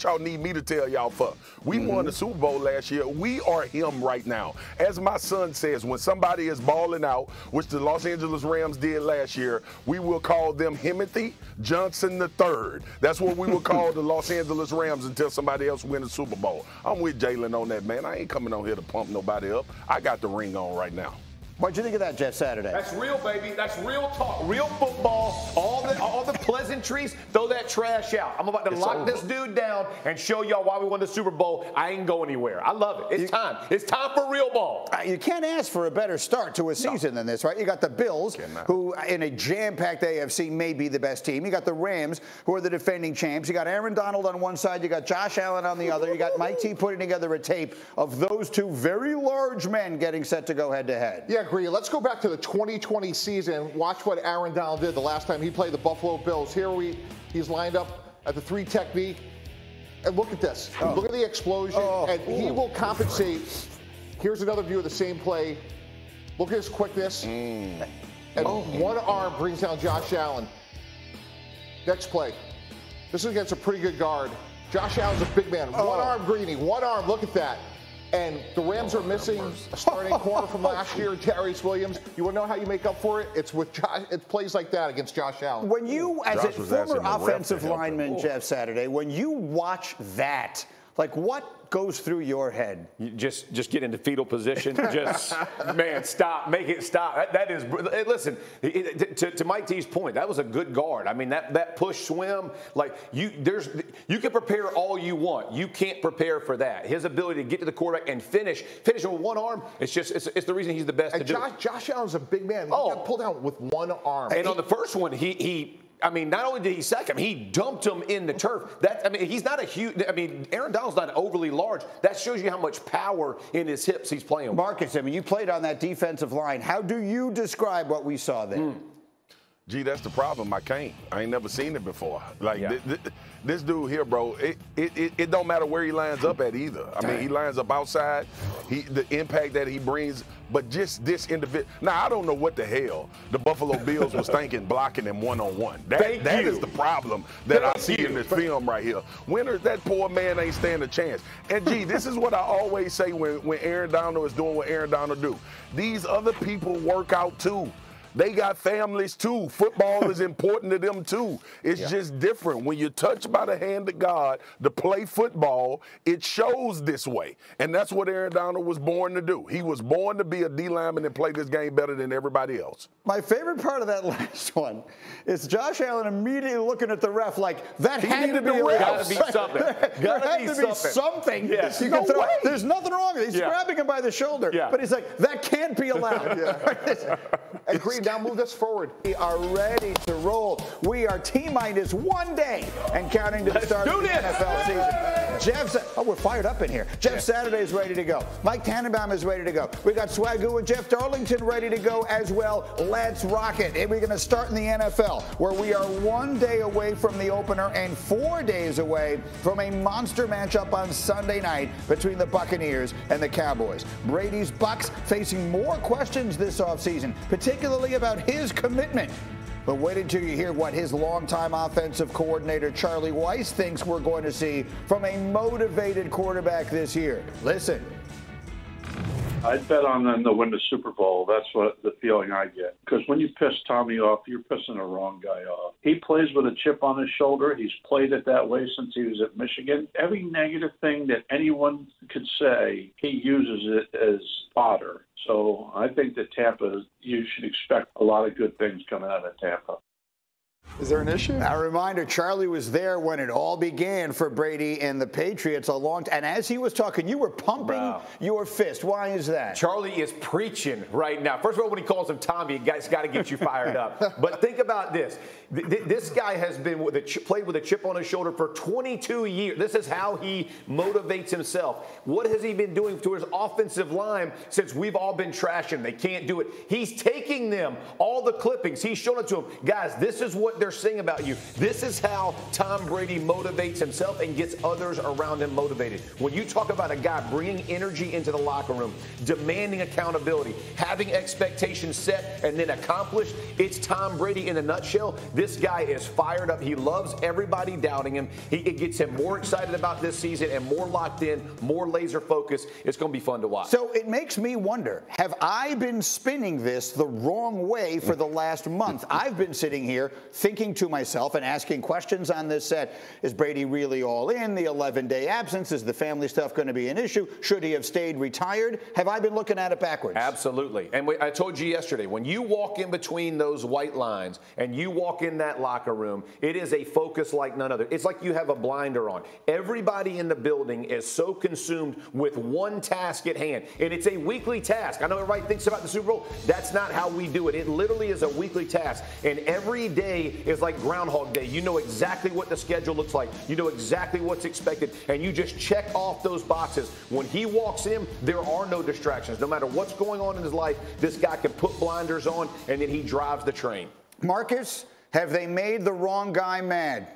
y'all need me to tell y'all for? We won the Super Bowl last year. We are him right now. As my son says, when somebody is balling out, which the Los Angeles Rams did last year, we will call them Himothy Johnson III. That's what we will call the Los Angeles Rams until somebody else wins the Super Bowl. I'm with Jalen on that, man. I ain't coming on here to pump nobody up. I got the ring on right now. What'd you think of that, Jeff Saturday? That's real, baby. That's real talk. Real football. All the pleasantries, throw that trash out. I'm about to lock this dude down and show y'all why we won the Super Bowl. I ain't going anywhere. I love it. It's time. It's time for real ball. You can't ask for a better start to a season than this, right? You got the Bills, who in a jam-packed AFC may be the best team. You got the Rams, who are the defending champs. You got Aaron Donald on one side. You got Josh Allen on the other. You got Mike T putting together a tape of those two very large men getting set to go head-to-head. Yeah, agree. Let's go back to the 2020 season. Watch what Aaron Donald did the last time he played the Buffalo Bills. Here he's lined up at the 3 technique. And look at this. Look at the explosion. And he will compensate. Here's another view of the same play. Look at his quickness. And one arm brings down Josh Allen. Next play. This is against a pretty good guard. Josh Allen's a big man. One arm Greeny. One arm. Look at that. And the Rams are missing a starting corner from last year, Darius Williams. You want to know how you make up for it? It's with it's plays like that against Josh Allen. When you, as a former offensive lineman, Jeff Saturday, when you watch that, like what goes through your head? You just get into fetal position. Just, man, stop. Make it stop. That is, listen, to Mike T's point, that was a good guard. I mean, that push swim, like you can prepare all you want. You can't prepare for that. His ability to get to the quarterback and finish with one arm, it's the reason he's the best to do it. Josh Allen's a big man. He got pulled out with one arm. And on the first one, I mean, not only did he sack him, he dumped him in the turf. He's not a huge. I mean, Aaron Donald's not overly large. That shows you how much power in his hips he's playing with. Marcus, I mean, you played on that defensive line. How do you describe what we saw there? Gee, that's the problem. I can't. I ain't never seen it before. Like this dude here, bro. It don't matter where he lines up at either. I mean, he lines up outside. The impact that he brings. But just this individual. Now, I don't know what the hell the Buffalo Bills was thinking blocking him one-on-one. That is the problem that I see in this film right here. That poor man ain't stand a chance. And, gee, this is what I always say when Aaron Donald is doing what Aaron Donald do. These other people work out, too. They got families, too. Football is important to them, too. It's just different. When you're touched by the hand of God to play football, it shows this way. And that's what Aaron Donald was born to do. He was born to be a D lineman and play this game better than everybody else. My favorite part of that last one is Josh Allen immediately looking at the ref like, that had to be a ref. Gotta be something. Gotta be something. Yes. You can throw, there's nothing wrong with it. He's grabbing him by the shoulder. But he's like, that can't be allowed. Agreed. Now move this forward. We are ready to roll. We are T-minus 1 day and counting to the start of the NFL season. We're fired up in here. Jeff Saturday is ready to go. Mike Tannenbaum is ready to go. We got Swagoo and Jeff Darlington ready to go as well. Let's rock it. And we're going to start in the NFL, where we are 1 day away from the opener and 4 days away from a monster matchup on Sunday night between the Buccaneers and the Cowboys. Brady's Bucs facing more questions this offseason, particularly about his commitment. But wait until you hear what his longtime offensive coordinator Charlie Weis thinks we're going to see from a motivated quarterback this year. Listen. I'd bet on them to win the Super Bowl. That's what the feeling I get. Because when you piss Tommy off, you're pissing the wrong guy off. He plays with a chip on his shoulder. He's played it that way since he was at Michigan. Every negative thing that anyone could say, he uses it as fodder. So I think that Tampa, you should expect a lot of good things coming out of Tampa. Is there an issue? A reminder, Charlie was there when it all began for Brady and the Patriots and as he was talking, you were pumping your fist. Why is that? Charlie is preaching right now. First of all, when he calls him Tommy, it's got to get you fired up. But think about this. This guy has been played with a chip on his shoulder for 22 years. This is how he motivates himself. What has he been doing to his offensive line since we've all been trashing? They can't do it. He's taking them, all the clippings. He's showing it to them. Guys, this is what they're they're saying about you. This is how Tom Brady motivates himself and gets others around him motivated. When you talk about a guy bringing energy into the locker room, demanding accountability, having expectations set and then accomplished, it's Tom Brady in a nutshell. This guy is fired up. He loves everybody doubting him. It gets him more excited about this season and more locked in, more laser focused. It's going to be fun to watch. So it makes me wonder, have I been spinning this the wrong way for the last month? I've been sitting here thinking to myself and asking questions on this set. Is Brady really all in? The 11-day absence, is the family stuff going to be an issue? Should he have stayed retired? Have I been looking at it backwards? Absolutely. And I told you yesterday, when you walk in between those white lines and you walk in that locker room, it is a focus like none other. It's like you have a blinder on. Everybody in the building is so consumed with one task at hand. And it's a weekly task. I know everybody thinks about the Super Bowl. That's not how we do it. It literally is a weekly task. And every day is like Groundhog Day. You know exactly what the schedule looks like. You know exactly what's expected. And you just check off those boxes. When he walks in, there are no distractions. No matter what's going on in his life, this guy can put blinders on, and then he drives the train. Marcus, have they made the wrong guy mad?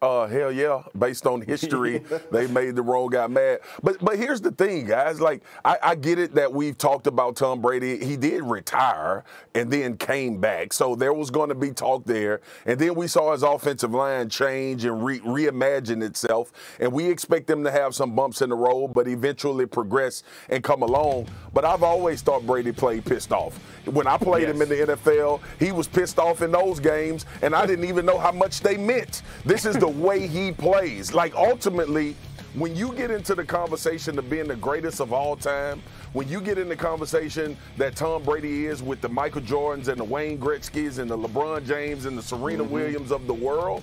Hell yeah. Based on history, they made the wrong guy mad. But here's the thing, guys. Like, I get it that we've talked about Tom Brady. He did retire and then came back. So there was going to be talk there. And then we saw his offensive line change and reimagine itself. And we expect them to have some bumps in the road, but eventually progress and come along. But I've always thought Brady played pissed off. When I played him in the NFL, he was pissed off in those games, and I didn't even know how much they meant. This is the way he plays. Like, ultimately, when you get into the conversation of being the greatest of all time, when you get in the conversation that Tom Brady is with the Michael Jordans and the Wayne Gretzkys and the LeBron James and the Serena Williams of the world,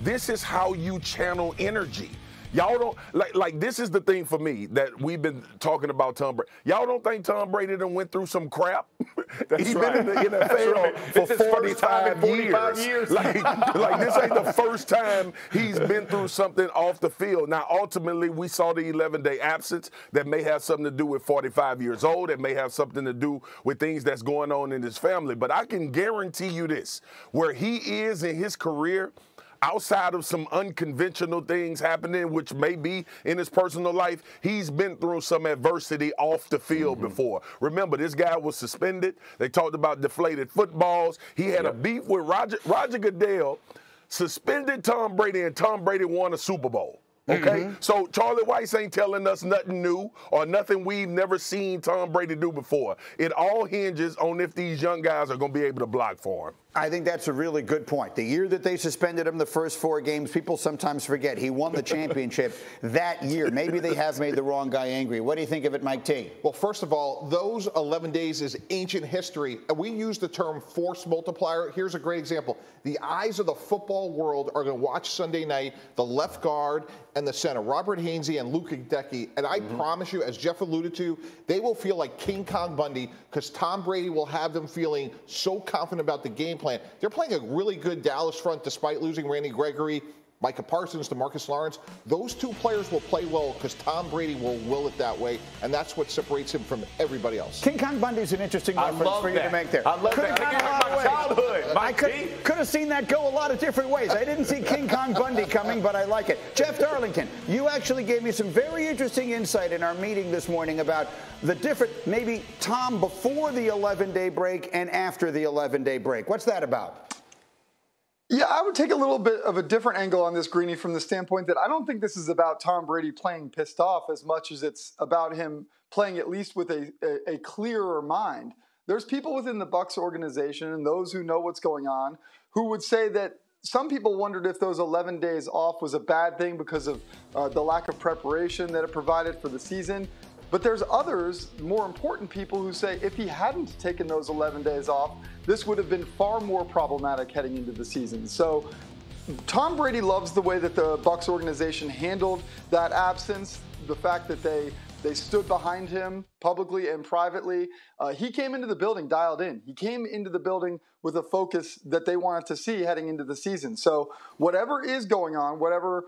this is how you channel energy. Y'all don't like this is the thing for me that we've been talking about Tom Brady. Y'all don't think Tom Brady done went through some crap? He's been in the NFL for 45 years. Like this ain't the first time he's been through something off the field. Now, ultimately, we saw the 11-day absence that may have something to do with 45 years old. It may have something to do with things that's going on in his family. But I can guarantee you this, where he is in his career, outside of some unconventional things happening, which may be in his personal life, he's been through some adversity off the field before. Remember, this guy was suspended. They talked about deflated footballs. He had a beef with Roger Goodell, suspended Tom Brady, and Tom Brady won a Super Bowl. Okay, so Charlie Weiss ain't telling us nothing new or nothing we've never seen Tom Brady do before. It all hinges on if these young guys are going to be able to block for him. I think that's a really good point. The year that they suspended him the first 4 games, people sometimes forget he won the championship that year. Maybe they have made the wrong guy angry. What do you think of it, Mike T? Well, first of all, those 11 days is ancient history. And we use the term force multiplier. Here's a great example. The eyes of the football world are going to watch Sunday night the left guard and the center, Robert Hainsey and Luke Hideki. And I promise you, as Jeff alluded to, they will feel like King Kong Bundy because Tom Brady will have them feeling so confident about the game plan. They're playing a really good Dallas front despite losing Randy Gregory, Micah Parsons, DeMarcus Lawrence. Those 2 players will play well because Tom Brady will it that way, and that's what separates him from everybody else. King Kong Bundy is an interesting reference for you to make there. I love that. My childhood. I could have seen that go a lot of different ways. I didn't see King Kong Bundy coming, but I like it. Jeff Darlington, you actually gave me some very interesting insight in our meeting this morning about the different, maybe Tom before the 11-day break and after the 11-day break. What's that about? Yeah, I would take a little bit of a different angle on this, Greeny, from the standpoint that I don't think this is about Tom Brady playing pissed off as much as it's about him playing at least with a clearer mind. There's people within the Bucs organization and those who know what's going on who would say that some people wondered if those 11 days off was a bad thing because of the lack of preparation that it provided for the season. But there's others, more important people, who say if he hadn't taken those 11 days off, this would have been far more problematic heading into the season. So Tom Brady loves the way that the Bucs organization handled that absence, the fact that they stood behind him publicly and privately. He came into the building dialed in. He came into the building with a focus that they wanted to see heading into the season. So whatever is going on, whatever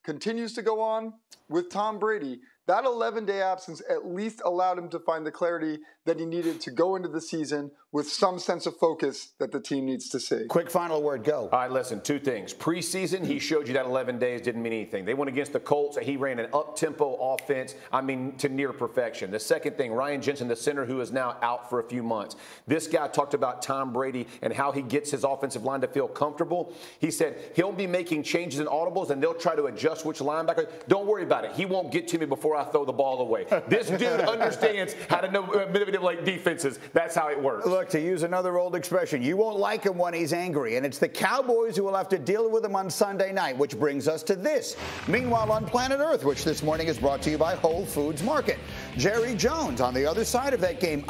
continues to go on with Tom Brady, that 11-day absence at least allowed him to find the clarity that he needed to go into the season with some sense of focus that the team needs to see. Quick final word, go. All right, listen, two things. Preseason, he showed you that 11 days didn't mean anything. They went against the Colts, and he ran an up-tempo offense, to near perfection. The second thing, Ryan Jensen, the center who is now out for a few months. This guy talked about Tom Brady and how he gets his offensive line to feel comfortable. He said he'll be making changes in audibles, and they'll try to adjust which linebacker. Don't worry about it. He won't get to me before I throw the ball away. This dude understands how to manipulate defenses. That's how it works. Look, to use another old expression, you won't like him when he's angry, and it's the Cowboys who will have to deal with him on Sunday night, which brings us to this. Meanwhile, on Planet Earth, which this morning is brought to you by Whole Foods Market, Jerry Jones on the other side of that game.